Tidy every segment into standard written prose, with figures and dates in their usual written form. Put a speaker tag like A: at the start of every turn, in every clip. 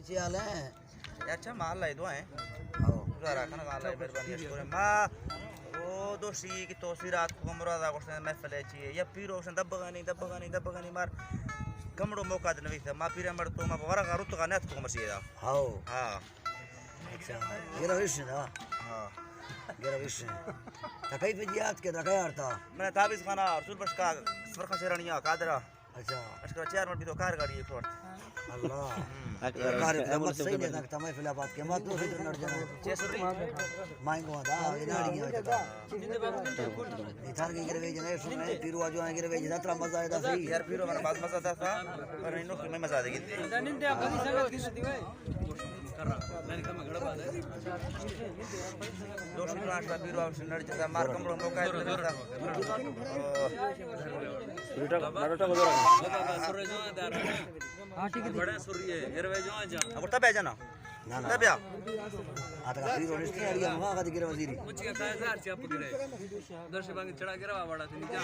A: नीचे आले हैं
B: अच्छा माल लाई दो हैं
A: आओ
B: पूरा रखना माल लाई मेहरबानी करे मां ओ दोषी की तोसी रात को मुरादा को से महफिल चाहिए या पीरो से दबगा नहीं मार कमड़ो मौका दे नवी मां पीरे मर तो मां वरा का रुत का नेत को मसीदा
A: आओ
B: हां
A: अच्छा गिरा विषय ना
B: हां
A: गिरा विषय तकई पे जियात के रखा यार था
B: मैं ताबीज खाना रसूल बश का सरखा शेरानिया कादरा
A: अच्छा
B: अशकर चार मिनट तो कार गाड़ी एक और
A: अल्लाह कार मत सही नहीं लगता मैं फिलाबाद के मत तो फिर नड़ जाना
B: चेसुरी
A: मांगो दा इनाड़ी है इधर के गिरवे जने सुने पीरो आजो आए गिरवे यात्रा मजा आया था सही
B: यार पीरो मेरा बात मजा था पर इनो में मजा देगी
C: निंदे अपनी संगत की सती भाई कर रहा मैंने कहा गड़बड़ है
B: दोषी क्लास का पीरो से नड़ जाता मार कमरो मौका दे था
C: नरोटा को दौरा सुरे जो दार हां ठीक है बड़ा सुरी है गिरवे जो जा
B: अब तब आ जाना
A: ना ना
B: तब आ
A: आता पीरो निस्ती आड़ी वहां का गिरवे वजीरी
C: मुझे का 1000 चाप गिरे दर्श बांग चढ़ा गिरवा बड़ा थी जा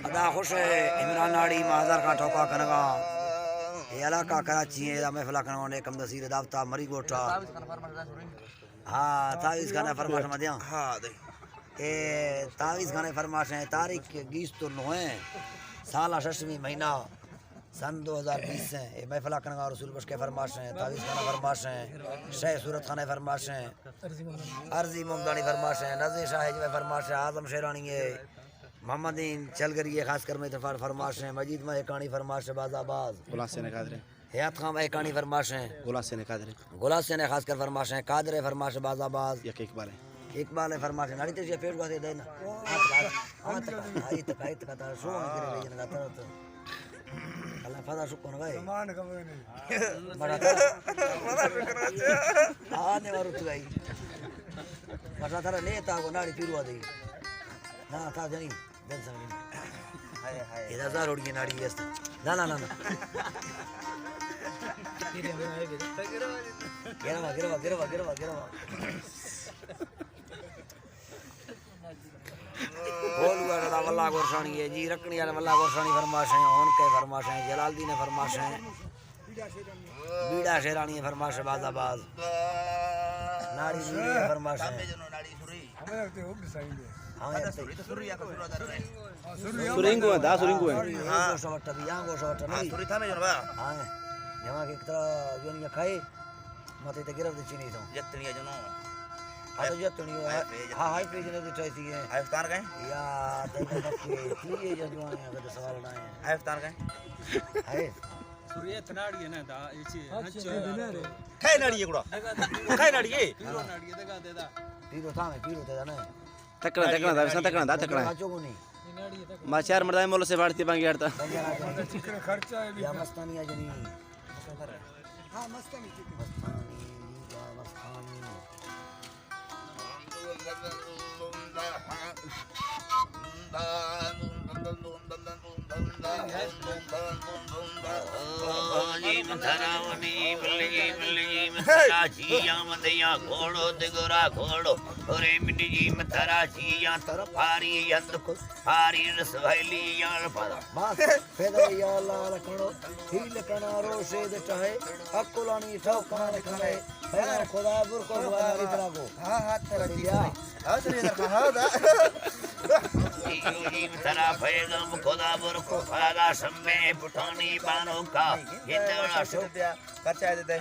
A: अदा खुश है इमरान नाड़ी माजार का ठोका कनगा ये इलाका कराची है या महफिल करने वाले कम दसीर दावता मरी गोटा हां तावीज खाना फरमाश मदिया
B: हां दे
A: ए तावीज खाने फरमाश है तारीख 20 तो 9 है साल 6वां महीना सन 2020 है ये महफिल करने का रसूल बश के फरमाश है तावीज खाना फरमाश है शेख सूरत खाना फरमाश है अर्जी मुमदानी फरमाश है नज़ीर शाह जी फरमाश है आजम शेरानी है मोहम्मदीन चल गई है खास कर में इतफार फरमाश है मजीद में कहानी फरमाश है बाजाबाज
D: गुलास से कादरे
A: हयात खां में कहानी फरमाश है
D: गुलास से कादरे
A: गुलास से खास कर फरमाश है कादरे फरमाश है बाजाबाज
D: एक इकबाल है
A: इकबाल है फरमाश है नाड़ी तेरे पेट को दे देना हां तक आई तक था सो गिरे ले जन गाता तो अल्लाह फदा शुक्र गए मान कब नहीं बड़ा फदा शुक्र आने वाला तू गई बड़ा थारा नेता को नाड़ी पीरवा दे ना था जनी देन संग हाय हाय ये 1000 उड़ी नाड़ी है ना ना ना ना गिरवा बोल वाला वल्ला गोरसानी है जी रखनी वाला वल्ला गोरसानी फरमाश है होन के फरमाश है जलालदीन फरमाश है बीड़ा शेरानी फरमाश है बाजाबाज नाड़ी सुरी फरमाश है
B: नाड़ी सुरी
A: हां
B: सुरी तो सुरी या को
D: सुरिंगो है दा सुरिंगो है
A: हां गोसवट भी हां गोसवट नहीं
B: सुरी था में जनवा
A: हां जमा के तरह जो नहीं खाए मते ते गिरव दे चीनी तो
B: जतनिया जनो
A: आ तो जतनी हां हाई पेज ने तो ट्राई थी है
B: अफ्तार गए
A: या ते के ये जो आए अगर सवाल ना है
B: अफ्तार गए
A: है
C: सुरी थनाड़ी है ना दा इची हच्चो
B: खाए नाड़ी गुड़ा खाए नाड़ी
C: पीरो नाड़ी दगा देदा
A: पीरो था में पीरो था ना
D: तकड़ा दा तकड़ा
A: बाचो को नहीं
D: मा चार मर्दा मोल से बाड़ती बांगी यार ता
A: खर्चा है या मस्तानी है जनी हां मस्तानी या मस्तानी
E: घोड़ो दिगोरा घोड़ो ओरे मिट्टी जी मथरा जिया तर फारी यंद फारी रसवैली यार पदा
A: बस फेदा या लाल कणो हील कना रोशे दे चाहे अकुलानी ठोका रखने फेदा खुदा बुर को वाली तरह को हां हाथ तेरा दिया हां तेरे इधर हां दा
E: जी मथरा पैगम खुदा बुर को फागा सम्मे पुठानी बानो का इतना
B: रुपया खर्चा दे दे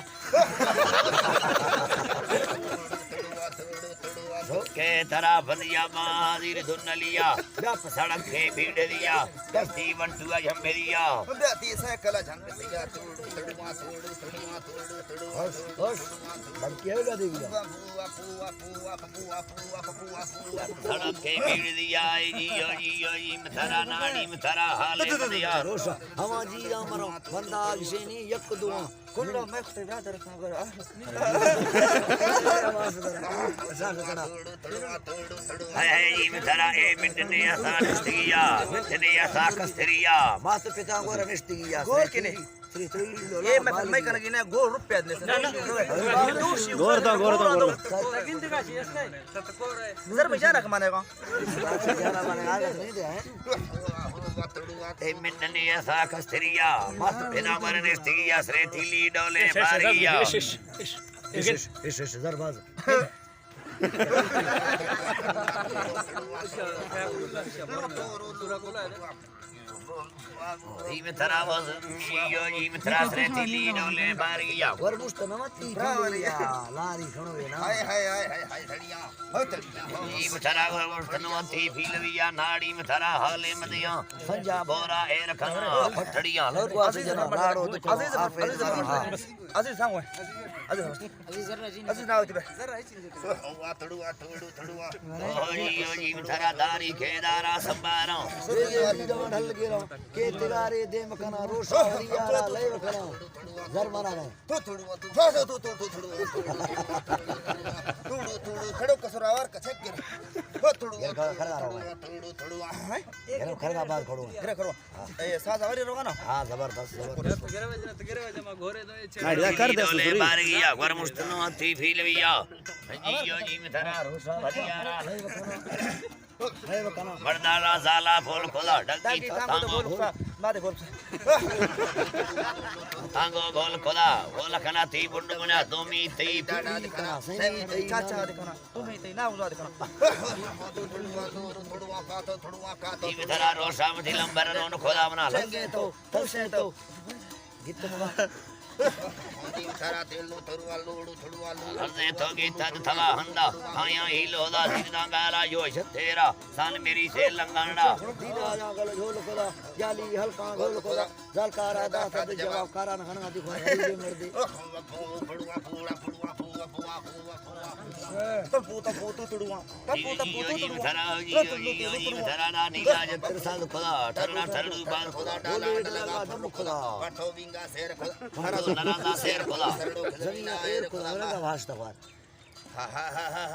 E: के तरा बनिया मादिर धुनलिया सड़क के भीड़ दिया दस्ती बंटुआ झंबेरिया
B: बेती से कला झंग दिया
A: होश लड़की है देवी
E: सड़क के भीड़ दिया जी मथरा नाड़ी मथरा हाल दिया
A: रोशा हवा जी अमरो बंदा गिशेनी यक दुआ
B: कुंडो मैं तो ब्रदर संगर
E: है जी मथरा ए मिटने असा नस्तिया मिटने असा कस्तरिया
A: मास पिता को रनिष्टिया
B: गोर किने ये मैं कनगी ने गोर रुपया दे
D: गोर दो
C: तकिन दिखा छी इसने तत कोर है
B: नजर में जाना कमाने का
A: जाना माने आगे नहीं दे है
E: ते मिन्ने ऐसा कस्तरिया मस्त बिना मरने स्त्रिया सरेतीली डोले बारिया
A: इश दरबाज
E: Είμαι θεράβος, είμαι θεράσρετηλή, νόλε μπαρία.
A: वरमुश्त नमती फिलिया लारी खणो वे ना
E: Είμαι θεράβος, νόμਤੀ φιλβία, नाड़ी में थरा हाले मदिया. संजा बोरा ए रखना फटड़ियां.
A: लड़को आसे जना लाड़ो तो
B: अजीज सांगो अजीज नाव तिबे
E: ओजी में थरा दारी खेदारा संबारा.
A: अली दवन हल गेरो के तिगारे दे मकना रोशा हरियारा ले वकना जरमाना ने
B: खड़ो कसरावर कछक गिर
A: ये खरगा रहो ये खरगा बात खड़ो
B: गिर करो ए साज आवरी रोगा ना
A: हां जबरदस्त जबरदस्त
D: आइडिया कर दे
E: डोले
D: सुरी
E: बारिया वर मुस्तनो थी फिलविया. जी में थरा रोशा हरियारा.
A: ले वकना
E: मर्दाला जाला फूल खोला डकी
B: दागी तांगो तो बोल मादे बोल
E: तांगो गोल खोला वो लखना थी बुंड बना दोमी थी
A: दिखना सही
B: चाचा दिखना तुम्हें ते ना उजा दिखना
E: थी विधरा रोशा मथी लंबर रोन खोला बना
A: संगे तो तसे तो गीत मगा
E: हरदे तो गीता थला हंदा आया ही लोदा सीधा गाला यो तेरा सन मेरी से लंगंडा.
A: दीदा जा गल झोल कोला जाली हल्का गोल कोला जलकारा दा तद जवाब कारा न खणगा दिखो हरी मर्दी
B: तपू तुड़ुआ
E: जी थरा जी थरा ना नीला जब साल खोला ठरना ठरडू बाल खोला डाला
A: लगा दम खुदा
E: पठो विंगा शेर खोला नरादा शेर खोला
A: जमीन एर खुदा लगा वास्ता बात
E: हा हा हा हा